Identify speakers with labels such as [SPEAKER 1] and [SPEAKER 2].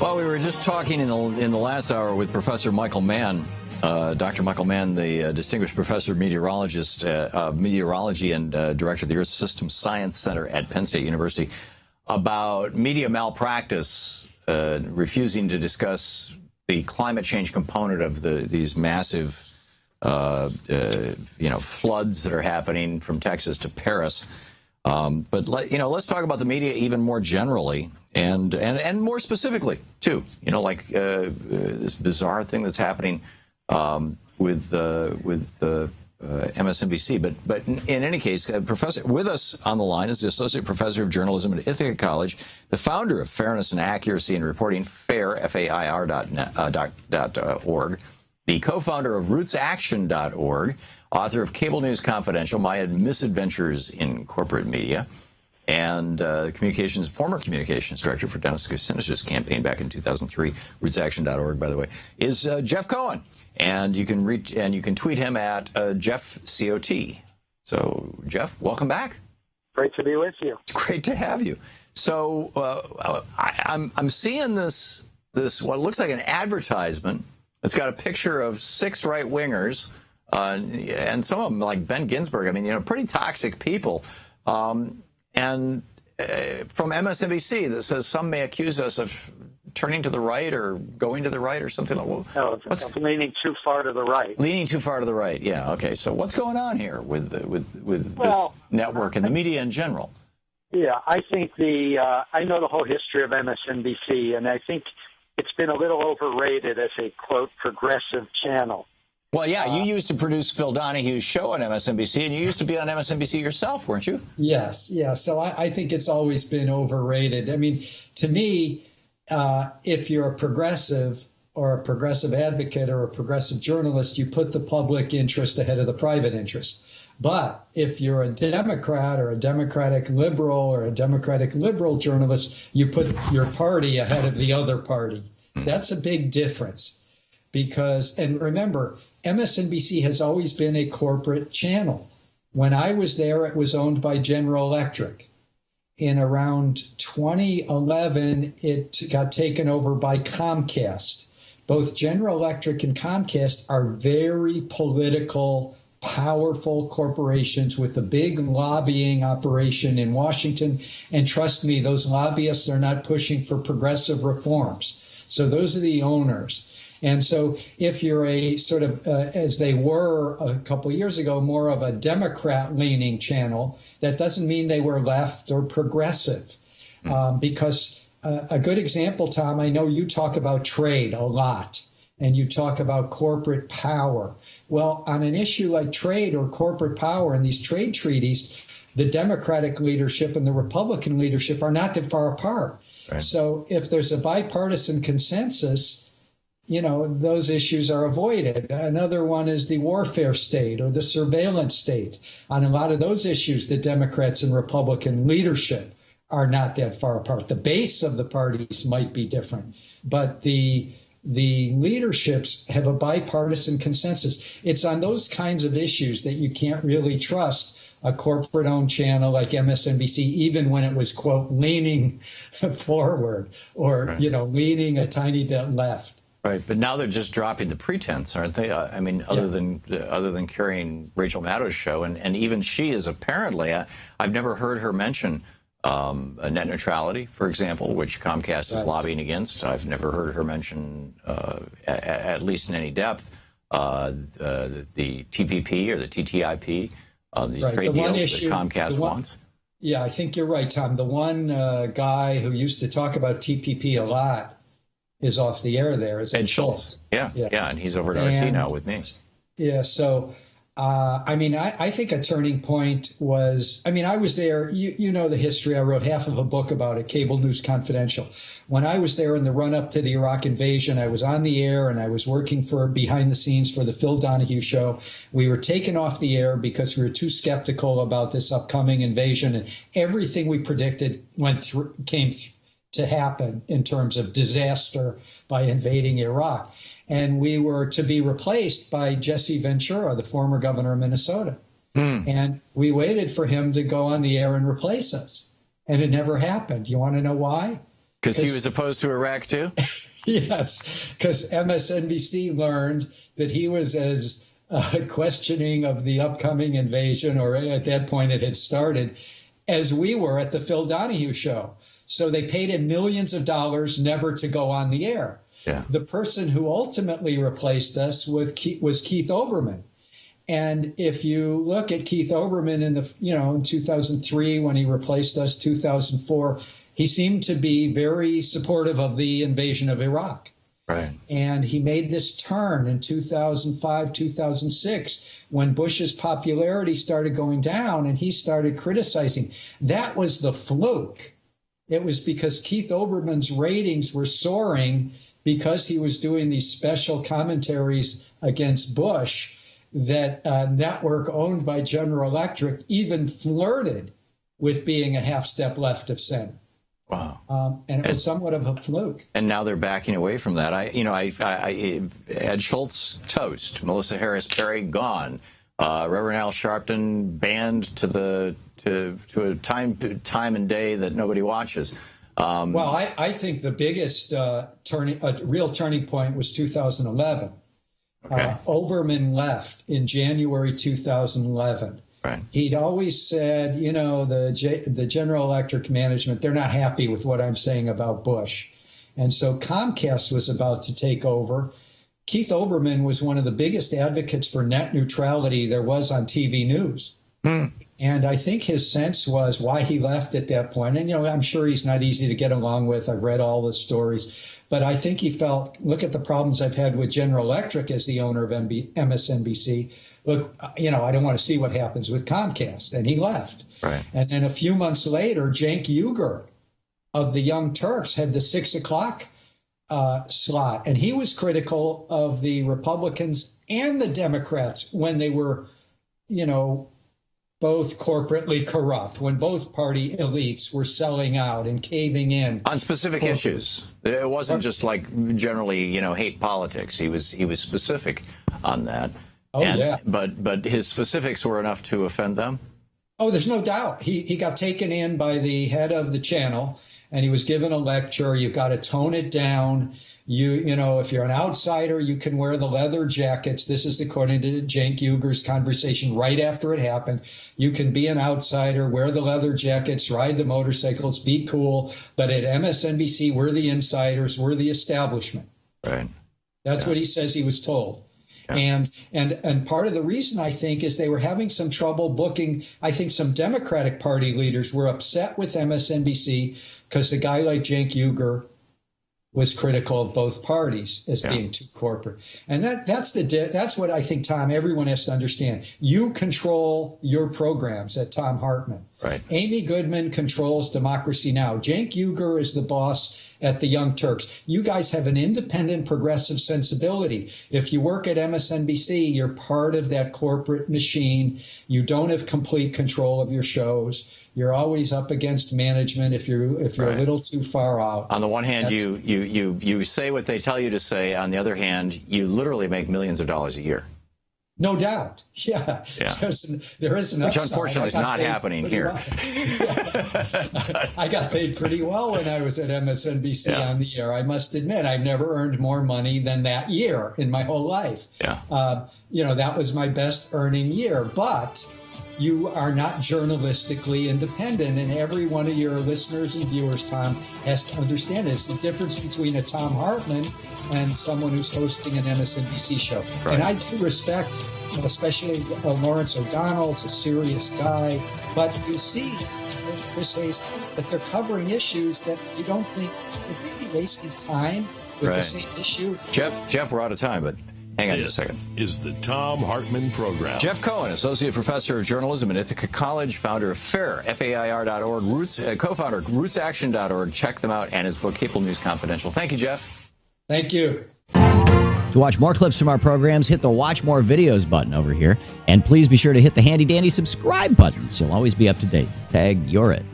[SPEAKER 1] Well, we were just talking in the last hour with Professor Michael Mann, Dr. Michael Mann, the distinguished professor of meteorology and director of the Earth Systems Science Center at Penn State University, about media malpractice, refusing to discuss the climate change component of these massive, floods that are happening from Texas to Paris. But let's talk about the media even more generally and more specifically too. This bizarre thing that's happening with MSNBC. But in any case, Professor with us on the line is the associate professor of journalism at Ithaca College, the founder of Fairness and Accuracy in Reporting, FAIR, FAIR.org, the co-founder of RootsAction.org, author of Cable News Confidential: My Misadventures in Corporate Media, and former communications director for Dennis Kucinich's campaign back in 2003. RootsAction.org, by the way, is Jeff Cohen, and you can tweet him at JeffCOT. So, Jeff, welcome back.
[SPEAKER 2] Great to be with you.
[SPEAKER 1] It's great to have you. So, I'm seeing this what looks like an advertisement. It's got a picture of 6 right-wingers. And some of them, like Ben Ginsberg, pretty toxic people. And from MSNBC that says some may accuse us of turning to the right or going to the right or something like that.
[SPEAKER 2] No, it's leaning too far to the right.
[SPEAKER 1] Leaning too far to the right, yeah. Okay, so what's going on here with this network and the media in general?
[SPEAKER 2] Yeah, I think I know the whole history of MSNBC, and I think it's been a little overrated as a, quote, progressive channel.
[SPEAKER 1] Well, yeah, you used to produce Phil Donahue's show on MSNBC, and you used to be on MSNBC yourself, weren't you?
[SPEAKER 3] Yes, yeah. So I think it's always been overrated. To me, if you're a progressive or a progressive advocate or a progressive journalist, you put the public interest ahead of the private interest. But if you're a Democrat or a Democratic liberal or a Democratic liberal journalist, you put your party ahead of the other party. That's a big difference. And remember, MSNBC has always been a corporate channel. When I was there, it was owned by General Electric. In around 2011, it got taken over by Comcast. Both General Electric and Comcast are very political, powerful corporations with a big lobbying operation in Washington. And trust me, those lobbyists are not pushing for progressive reforms. So those are the owners. And so if you're a sort of, as they were a couple of years ago, more of a Democrat-leaning channel, that doesn't mean they were left or progressive. Because a good example, Tom, I know you talk about trade a lot, and you talk about corporate power. Well, on an issue like trade or corporate power and these trade treaties, the Democratic leadership and the Republican leadership are not that far apart. Right. So if there's a bipartisan consensus, those issues are avoided. Another one is the warfare state or the surveillance state. On a lot of those issues, the Democrats and Republican leadership are not that far apart. The base of the parties might be different, but the leaderships have a bipartisan consensus. It's on those kinds of issues that you can't really trust a corporate-owned channel like MSNBC, even when it was, quote, leaning forward or, right, leaning a tiny bit left.
[SPEAKER 1] Right, but now they're just dropping the pretense, aren't they? Other than carrying Rachel Maddow's show, and even she is apparently, I've never heard her mention net neutrality, for example, which Comcast is lobbying against. I've never heard her mention, at least in any depth, the TPP or the TTIP, these trade deals that Comcast wants.
[SPEAKER 3] Yeah, I think you're right, Tom. The one guy who used to talk about TPP a lot is off the air there. Is
[SPEAKER 1] Ed Schultz. Yeah, and he's over at RT now with me.
[SPEAKER 3] Yeah, so, I think a turning point was, I was there, you know the history, I wrote half of a book about it, Cable News Confidential. When I was there in the run-up to the Iraq invasion, I was on the air and I was working behind the scenes for the Phil Donahue show. We were taken off the air because we were too skeptical about this upcoming invasion, and everything we predicted came to happen in terms of disaster by invading Iraq. And we were to be replaced by Jesse Ventura, the former governor of Minnesota. And we waited for him to go on the air and replace us. And it never happened. You want to know why?
[SPEAKER 1] Because he was opposed to Iraq, too?
[SPEAKER 3] Yes, because MSNBC learned that he was as questioning of the upcoming invasion, or at that point it had started, as we were at the Phil Donahue show. So they paid him millions of dollars never to go on the air.
[SPEAKER 1] Yeah.
[SPEAKER 3] The person who ultimately replaced us was Keith Olbermann. And if you look at Keith Olbermann in 2003, when he replaced us, 2004, he seemed to be very supportive of the invasion of Iraq.
[SPEAKER 1] Right.
[SPEAKER 3] And he made this turn in 2005, 2006, when Bush's popularity started going down and he started criticizing. That was the fluke. It was because Keith Olbermann's ratings were soaring because he was doing these special commentaries against Bush that a network owned by General Electric even flirted with being a half step left of center.
[SPEAKER 1] Wow.
[SPEAKER 3] And it was somewhat of a fluke.
[SPEAKER 1] And now they're backing away from that. Ed Schultz, toast. Melissa Harris Perry, gone. Reverend Al Sharpton, banned to a time and day that nobody watches.
[SPEAKER 3] Well, I think the biggest real turning point was 2011.
[SPEAKER 1] Okay.
[SPEAKER 3] Olbermann left in January 2011.
[SPEAKER 1] Right.
[SPEAKER 3] He'd always said, the General Electric management, they're not happy with what I'm saying about Bush. And so Comcast was about to take over. Keith Olbermann was one of the biggest advocates for net neutrality there was on TV news. And I think his sense was why he left at that point. And, I'm sure he's not easy to get along with. I've read all the stories. But I think he felt, look at the problems I've had with General Electric as the owner of MSNBC. Look, I don't want to see what happens with Comcast. And he left.
[SPEAKER 1] Right.
[SPEAKER 3] And then a few months later, Cenk Uygur of the Young Turks had the 6 o'clock slot. And he was critical of the Republicans and the Democrats when they were, both corporately corrupt, when both party elites were selling out and caving in
[SPEAKER 1] on specific issues. It wasn't just like generally, hate politics. He was specific on that.
[SPEAKER 3] Yeah.
[SPEAKER 1] But his specifics were enough to offend them?
[SPEAKER 3] Oh, there's no doubt. He got taken in by the head of the channel, and he was given a lecture. You've got to tone it down. If you're an outsider, you can wear the leather jackets. This is according to Cenk Uygur's conversation right after it happened. You can be an outsider, wear the leather jackets, ride the motorcycles, be cool. But at MSNBC, we're the insiders, we're the establishment.
[SPEAKER 1] Right.
[SPEAKER 3] That's what he says he was told. Yeah. And part of the reason, I think, is they were having some trouble booking. I think some Democratic Party leaders were upset with MSNBC because a guy like Cenk Uygur was critical of both parties as being too corporate. And that's what I think, Tom, everyone has to understand. You control your programs at Thom Hartmann.
[SPEAKER 1] Right.
[SPEAKER 3] Amy Goodman controls Democracy Now! Cenk Uygur is the boss at the Young Turks. You guys have an independent, progressive sensibility. If you work at MSNBC, you're part of that corporate machine. You don't have complete control of your shows. You're always up against management if you're a little too far out.
[SPEAKER 1] On the one hand, you say what they tell you to say. On the other hand, you literally make millions of dollars a year.
[SPEAKER 3] No doubt. Yeah. There is an upside.
[SPEAKER 1] Which unfortunately is not happening here.
[SPEAKER 3] I got paid pretty well when I was at MSNBC on the air. I must admit, I've never earned more money than that year in my whole life.
[SPEAKER 1] Yeah.
[SPEAKER 3] That was my best earning year. But you are not journalistically independent, and every one of your listeners and viewers, Tom, has to understand it. It's the difference between a Thom Hartmann and someone who's hosting an MSNBC show.
[SPEAKER 1] Right.
[SPEAKER 3] And I do respect, especially Lawrence O'Donnell's a serious guy, but you see, Chris Hayes, that they're covering issues that you don't think, would they be wasting time with the same issue?
[SPEAKER 1] Jeff, we're out of time, but hang on just a second.
[SPEAKER 4] This is the Thom Hartmann Program.
[SPEAKER 1] Jeff Cohen, Associate Professor of Journalism at Ithaca College, founder of FAIR, FAIR.org, co-founder of RootsAction.org. Check them out, and his book, Cable News Confidential. Thank you, Jeff.
[SPEAKER 3] Thank you.
[SPEAKER 5] To watch more clips from our programs, hit the Watch More Videos button over here. And please be sure to hit the handy-dandy subscribe button so you'll always be up to date. Tag, you're it.